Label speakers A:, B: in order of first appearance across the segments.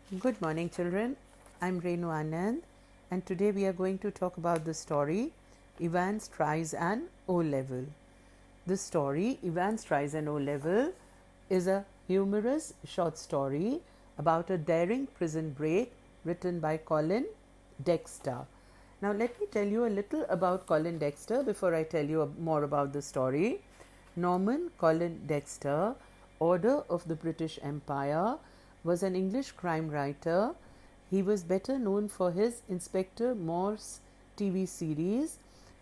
A: Good morning, children. I'm Renu Anand, and today we are going to talk about the story Evans Tries an O Level. The story Evans Tries an O Level is a humorous short story about a daring prison break written by Colin Dexter. Now, let me tell you a little about Colin Dexter before I tell you more about the story. Norman Colin Dexter, Order of the British Empire, was an English crime writer. He was better known for his Inspector Morse TV series,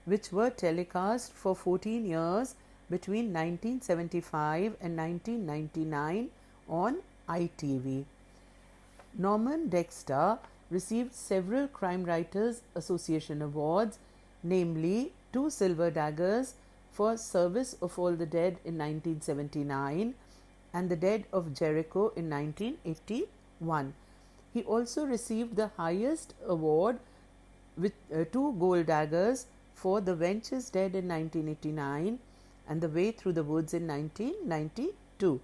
A: which were telecast for 14 years between 1975 and 1999 on ITV. Norman Dexter received several Crime Writers Association awards, namely 2 Silver Daggers for Service of All the Dead in 1979 and The Dead of Jericho in 1981. He also received the highest award with 2 Gold Daggers for The Wench is Dead in 1989 and The Way Through the Woods in 1992.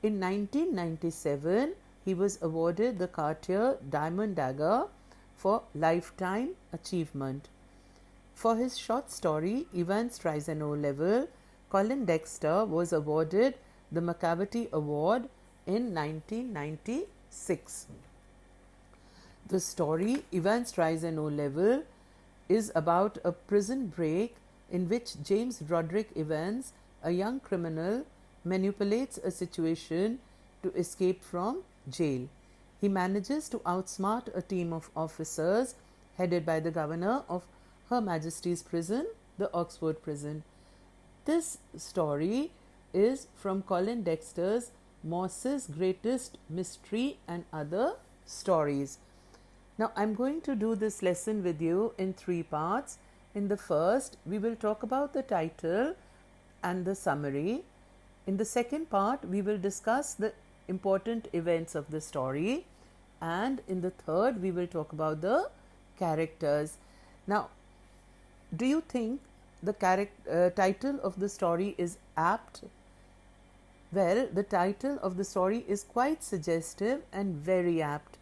A: In 1997, he was awarded the Cartier Diamond Dagger for Lifetime Achievement. For his short story, Evans Tries an O Level, Colin Dexter was awarded the Macavity Award in 1996. The story Evans Tries an O Level is about a prison break in which James Roderick Evans, a young criminal, manipulates a situation to escape from jail. He manages to outsmart a team of officers headed by the governor of Her Majesty's Prison, the Oxford Prison. This story is from Colin Dexter's Morse's Greatest Mystery and Other Stories. Now, I'm going to do this lesson with you in 3 parts. In the first, we will talk about the title and the summary. In the second part, we will discuss the important events of the story. And in the third, we will talk about the characters. Now, do you think the title of the story is apt? Well, the title of the story is quite suggestive and very apt.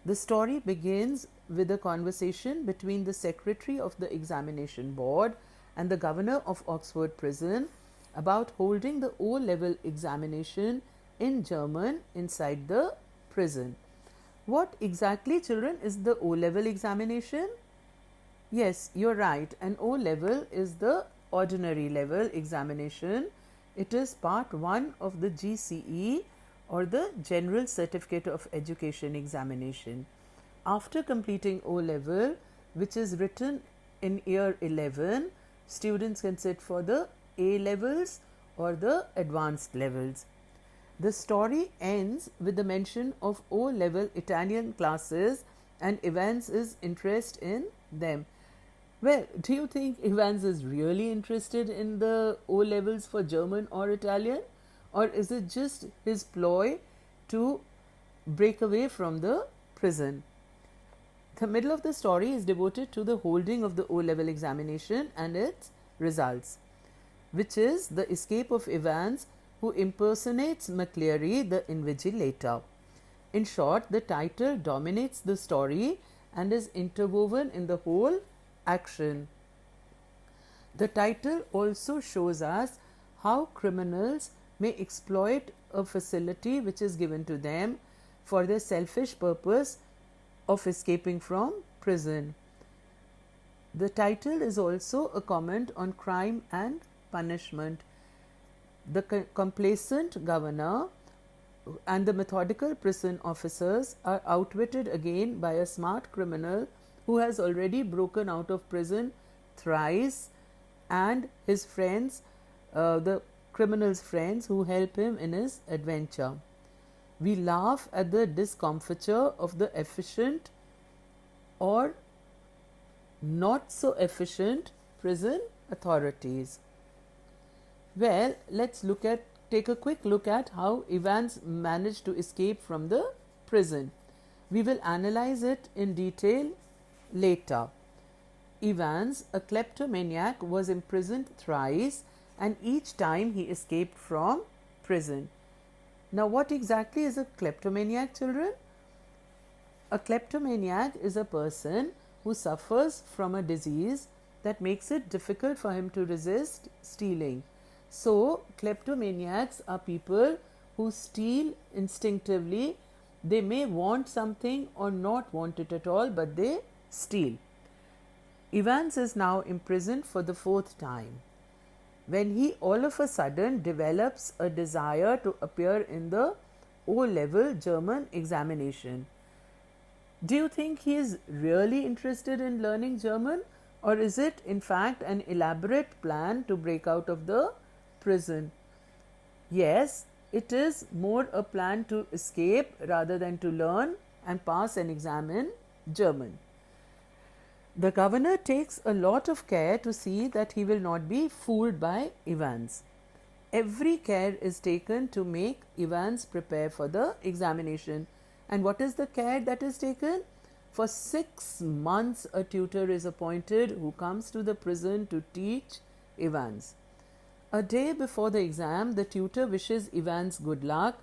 A: The story begins with a conversation between the secretary of the examination board and the governor of Oxford Prison about holding the O-level examination in German inside the prison. What exactly, children, is the O-level examination? Yes, you're right. An O-level is the ordinary level examination. It is part 1 of the GCE or the General Certificate of Education examination. After completing O-level, which is written in year 11, students can sit for the A levels or the advanced levels. The story ends with the mention of O-level Italian classes and Evans' interest in them. Well, do you think Evans is really interested in the O levels for German or Italian? Or is it just his ploy to break away from the prison? The middle of the story is devoted to the holding of the O level examination and its results, which is the escape of Evans, who impersonates McCleary, the invigilator. In short, the title dominates the story and is interwoven in the whole action. The title also shows us how criminals may exploit a facility which is given to them for their selfish purpose of escaping from prison. The title is also a comment on crime and punishment. The complacent governor and the methodical prison officers are outwitted again by a smart criminal who has already broken out of prison thrice, and his friends, the criminal's friends who help him in his adventure. We laugh at the discomfiture of the efficient or not so efficient prison authorities. Well, let's take a quick look at how Evans managed to escape from the prison. We will analyze it in detail later. Evans, a kleptomaniac, was imprisoned thrice, and each time he escaped from prison. Now, what exactly is a kleptomaniac, children? A kleptomaniac is a person who suffers from a disease that makes it difficult for him to resist stealing. So, kleptomaniacs are people who steal instinctively. They may want something or not want it at all, but they steal. Evans is now imprisoned for the 4th time, when he all of a sudden develops a desire to appear in the O-level German examination. Do you think he is really interested in learning German, or is it in fact an elaborate plan to break out of the prison? Yes, it is more a plan to escape rather than to learn and pass an exam in German. The governor takes a lot of care to see that he will not be fooled by Evans. Every care is taken to make Evans prepare for the examination. And what is the care that is taken? For 6 months, a tutor is appointed who comes to the prison to teach Evans. A day before the exam, the tutor wishes Evans good luck,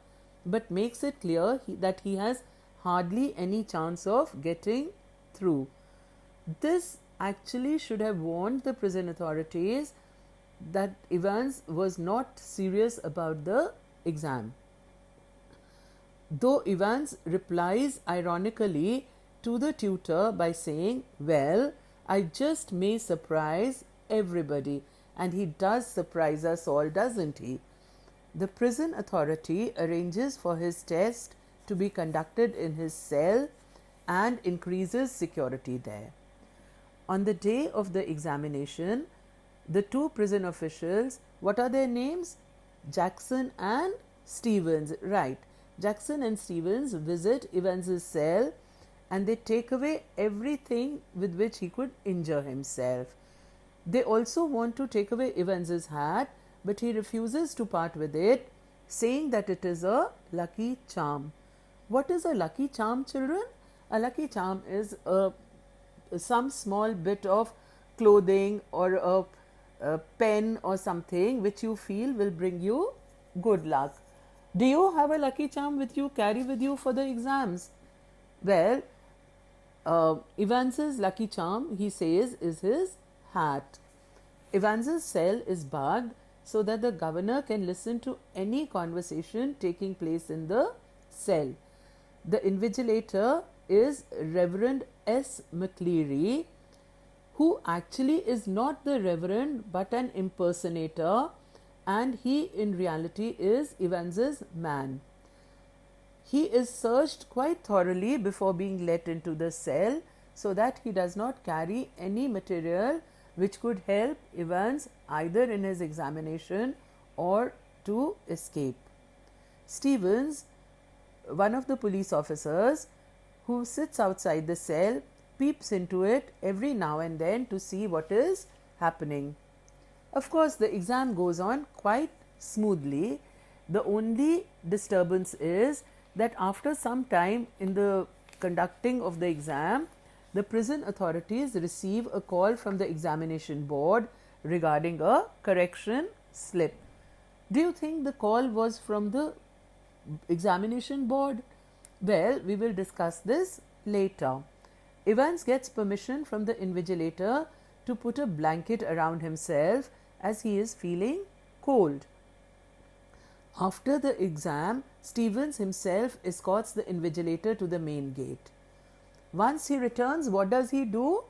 A: but makes it clear that he has hardly any chance of getting through. This actually should have warned the prison authorities that Evans was not serious about the exam. Though Evans replies ironically to the tutor by saying, "Well, I just may surprise everybody," and he does surprise us all, doesn't he? The prison authority arranges for his test to be conducted in his cell and increases security there. On the day of the examination, the 2 prison officials, what are their names? Jackson and Stevens, right. Jackson and Stevens visit Evans's cell and they take away everything with which he could injure himself. They also want to take away Evans's hat, but he refuses to part with it, saying that it is a lucky charm. What is a lucky charm, children? A lucky charm is some small bit of clothing or a pen or something which you feel will bring you good luck. Do you have a lucky charm with you, carry with you for the exams? Well, Evans's lucky charm, he says, is his hat. Evans's cell is bugged so that the governor can listen to any conversation taking place in the cell. The invigilator is Reverend S. McCleary, who actually is not the Reverend but an impersonator, and he in reality is Evans's man. He is searched quite thoroughly before being let into the cell so that he does not carry any material which could help Evans either in his examination or to escape. Stevens, one of the police officers who sits outside the cell, peeps into it every now and then to see what is happening. Of course, the exam goes on quite smoothly. The only disturbance is that after some time in the conducting of the exam, the prison authorities receive a call from the examination board regarding a correction slip. Do you think the call was from the examination board? Well, we will discuss this later. Evans gets permission from the invigilator to put a blanket around himself as he is feeling cold. After the exam, Stevens himself escorts the invigilator to the main gate. Once he returns, what does he do?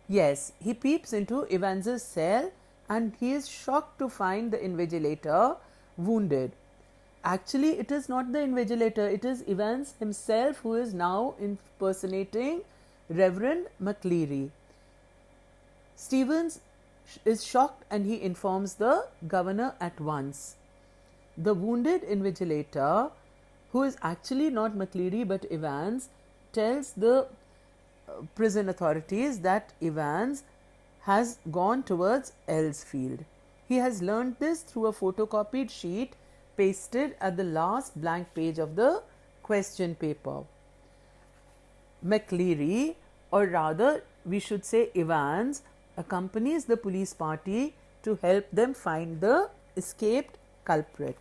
A: Yes, he peeps into Evans's cell and he is shocked to find the invigilator wounded. Actually, it is not the invigilator, it is Evans himself who is now impersonating Reverend McCleary. Stevens is shocked and he informs the governor at once. The wounded invigilator, who is actually not McCleary but Evans, tells the prison authorities that Evans has gone towards Elsfield. He has learnt this through a photocopied sheet pasted at the last blank page of the question paper. McCleary, or rather we should say Evans, accompanies the police party to help them find the escaped culprit.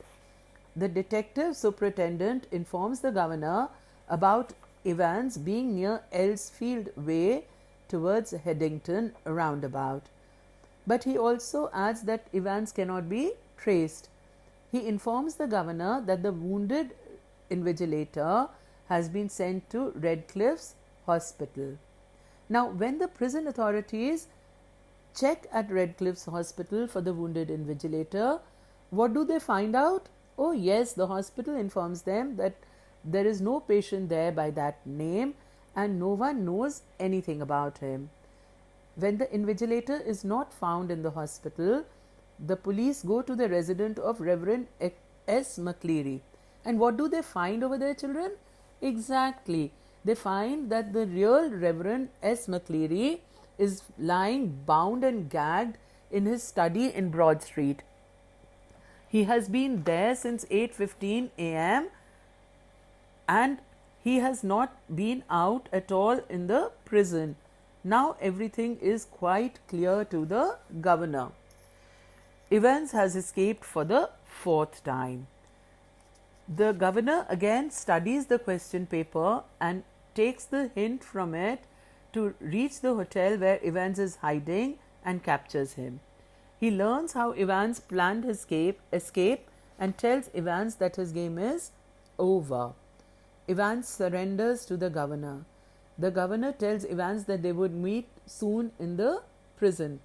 A: The detective superintendent informs the governor about Evans being near Elsfield Way towards Headington roundabout. But he also adds that Evans cannot be traced. He informs the governor that the wounded invigilator has been sent to Redcliffe's hospital. Now, when the prison authorities check at Redcliffe's hospital for the wounded invigilator, what do they find out? Oh yes, the hospital informs them that there is no patient there by that name and no one knows anything about him. When the invigilator is not found in the hospital, the police go to the residence of Reverend S. McCleary. And what do they find over there, children? Exactly. They find that the real Reverend S. McCleary is lying bound and gagged in his study in Broad Street. He has been there since 8:15 a.m. and he has not been out at all in the prison. Now everything is quite clear to the governor. Evans has escaped for the fourth time. The governor again studies the question paper and takes the hint from it to reach the hotel where Evans is hiding and captures him. He learns how Evans planned his escape and tells Evans that his game is over. Evans surrenders to the governor. The governor tells Evans that they would meet soon in the prison.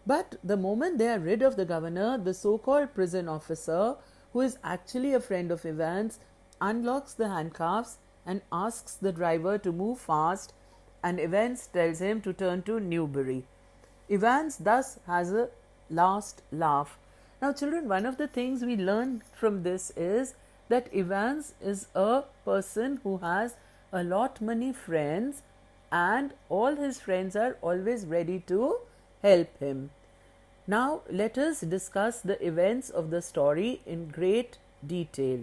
A: But the moment they are rid of the governor, the so-called prison officer, who is actually a friend of Evans, unlocks the handcuffs and asks the driver to move fast, and Evans tells him to turn to Newbury. Evans thus has a last laugh. Now children, one of the things we learn from this is that Evans is a person who has a lot many friends and all his friends are always ready to help him. Now let us discuss the events of the story in great detail.